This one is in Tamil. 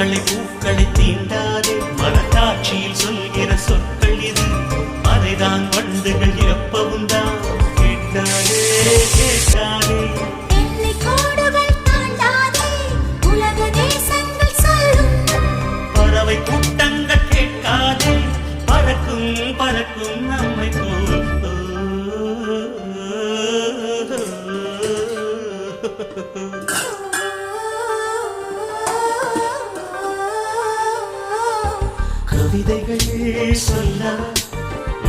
பூக்களை தீண்டாதே மனத்தாட்சியில் சொல்கிற சொற்கள் இது அதைதான் வண்டுகள் எப்பவும் தான் கேட்டாதே கேட்டாதே பறவை கூட்டங்கள் கேட்காதே பறக்கும் பறக்கும் நம்மை போல் கவிதைகள் சொல்ல